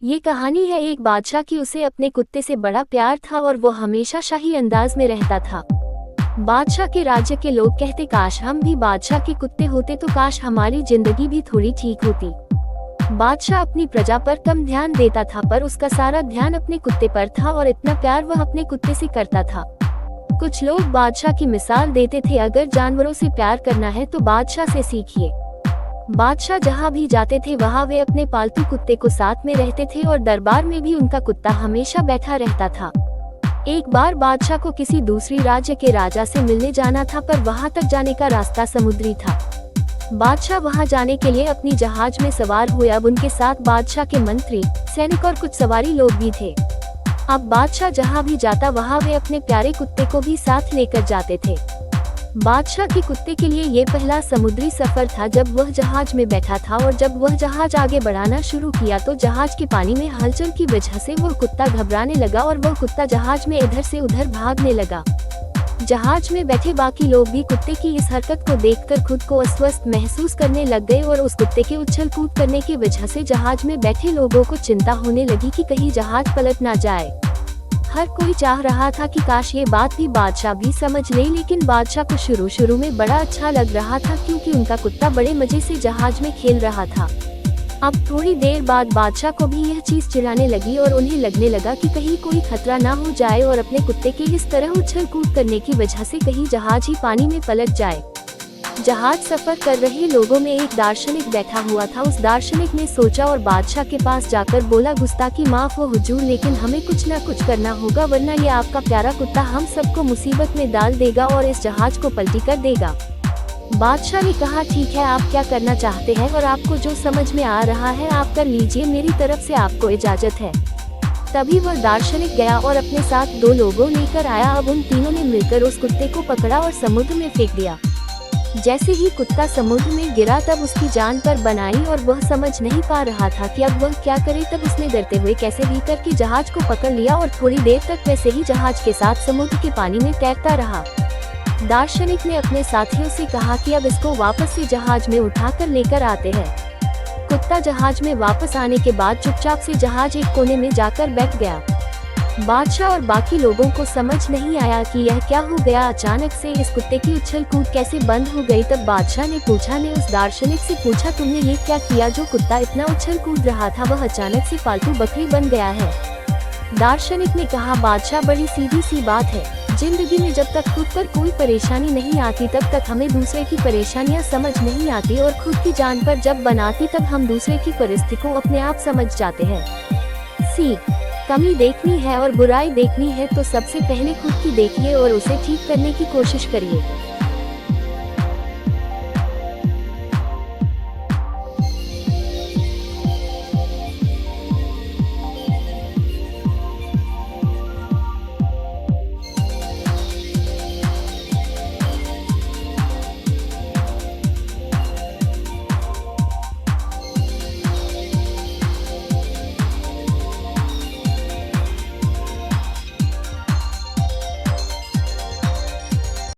ये कहानी है एक बादशाह की। उसे अपने कुत्ते से बड़ा प्यार था और वो हमेशा शाही अंदाज में रहता था। बादशाह के राज्य के लोग कहते, काश हम भी बादशाह के कुत्ते होते तो काश हमारी जिंदगी भी थोड़ी ठीक होती। बादशाह अपनी प्रजा पर कम ध्यान देता था, पर उसका सारा ध्यान अपने कुत्ते पर था और इतना प्यार वह अपने कुत्ते से करता था। कुछ लोग बादशाह की मिसाल देते थे, अगर जानवरों से प्यार करना है तो बादशाह से सीखिए। बादशाह जहाँ भी जाते थे वहाँ वे अपने पालतू कुत्ते को साथ में रहते थे और दरबार में भी उनका कुत्ता हमेशा बैठा रहता था। एक बार बादशाह को किसी दूसरी राज्य के राजा से मिलने जाना था, पर वहाँ तक जाने का रास्ता समुद्री था। बादशाह वहाँ जाने के लिए अपनी जहाज में सवार हुए। अब उनके साथ बादशाह के मंत्री, सैनिक और कुछ सवारी लोग भी थे। अब बादशाह जहाँ भी जाता वहाँ वे अपने प्यारे कुत्ते को भी साथ लेकर जाते थे। बादशाह के कुत्ते के लिए ये पहला समुद्री सफर था जब वह जहाज में बैठा था, और जब वह जहाज आगे बढ़ाना शुरू किया तो जहाज के पानी में हलचल की वजह से वह कुत्ता घबराने लगा और वह कुत्ता जहाज में इधर से उधर भागने लगा। जहाज में बैठे बाकी लोग भी कुत्ते की इस हरकत को देखकर खुद को अस्वस्थ महसूस करने लग गए और उस कुत्ते के उछल कूद करने की वजह से जहाज में बैठे लोगों को चिंता होने लगी कि कहीं जहाज पलट ना जाए। हर कोई चाह रहा था कि काश ये बात भी बादशाह भी समझ ले, लेकिन बादशाह को शुरू में बड़ा अच्छा लग रहा था क्योंकि उनका कुत्ता बड़े मजे से जहाज में खेल रहा था। अब थोड़ी देर बाद बादशाह को भी यह चीज चिढ़ाने लगी और उन्हें लगने लगा कि कहीं कोई खतरा ना हो जाए और अपने कुत्ते के इस तरह उछल कूद करने की वजह से कहीं जहाज ही पानी में पलट जाए। जहाज सफर कर रहे लोगों में एक दार्शनिक बैठा हुआ था। उस दार्शनिक ने सोचा और बादशाह के पास जाकर बोला, गुस्ताखी माफ हो हुजूर, लेकिन हमें कुछ न कुछ करना होगा, वरना ये आपका प्यारा कुत्ता हम सबको मुसीबत में डाल देगा और इस जहाज को पलटी कर देगा। बादशाह ने कहा, ठीक है, आप क्या करना चाहते हैं और आपको जो समझ में आ रहा है आप कर लीजिए, मेरी तरफ से आपको इजाजत है। तभी वह दार्शनिक गया और अपने साथ 2 लोगों लेकर आया। अब उन तीनों ने मिलकर उस कुत्ते को पकड़ा और समुद्र में फेंक दिया। जैसे ही कुत्ता समुद्र में गिरा तब उसकी जान पर बनाई और वह समझ नहीं पा रहा था कि अब वह क्या करे। तब उसने डरते हुए कैसे भी करके जहाज को पकड़ लिया और थोड़ी देर तक वैसे ही जहाज के साथ समुद्र के पानी में तैरता रहा। दार्शनिक ने अपने साथियों से कहा कि अब इसको वापस से जहाज में उठाकर लेकर आते हैं। कुत्ता जहाज में वापस आने के बाद चुपचाप से जहाज एक कोने में जाकर बैठ गया। बादशाह और बाकी लोगों को समझ नहीं आया कि यह क्या हो गया। अचानक से इस कुत्ते की उछल कूद कैसे बंद हो गई। तब बादशाह ने उस दार्शनिक से पूछा, तुमने ये क्या किया? जो कुत्ता इतना उछल कूद रहा था वह अचानक से पालतू बकरी बन गया है। दार्शनिक ने कहा, बादशाह, बड़ी सीधी सी बात है, जिंदगी में जब तक खुद पर कोई परेशानी नहीं आती तब तक हमें दूसरे की परेशानियां समझ नहीं आती, और खुद की जान पर जब बनाती तब हम दूसरे की परिस्थिति को अपने आप समझ जाते हैं। सीख, कमी देखनी है और बुराई देखनी है तो सबसे पहले खुद की देखिए और उसे ठीक करने की कोशिश करिए।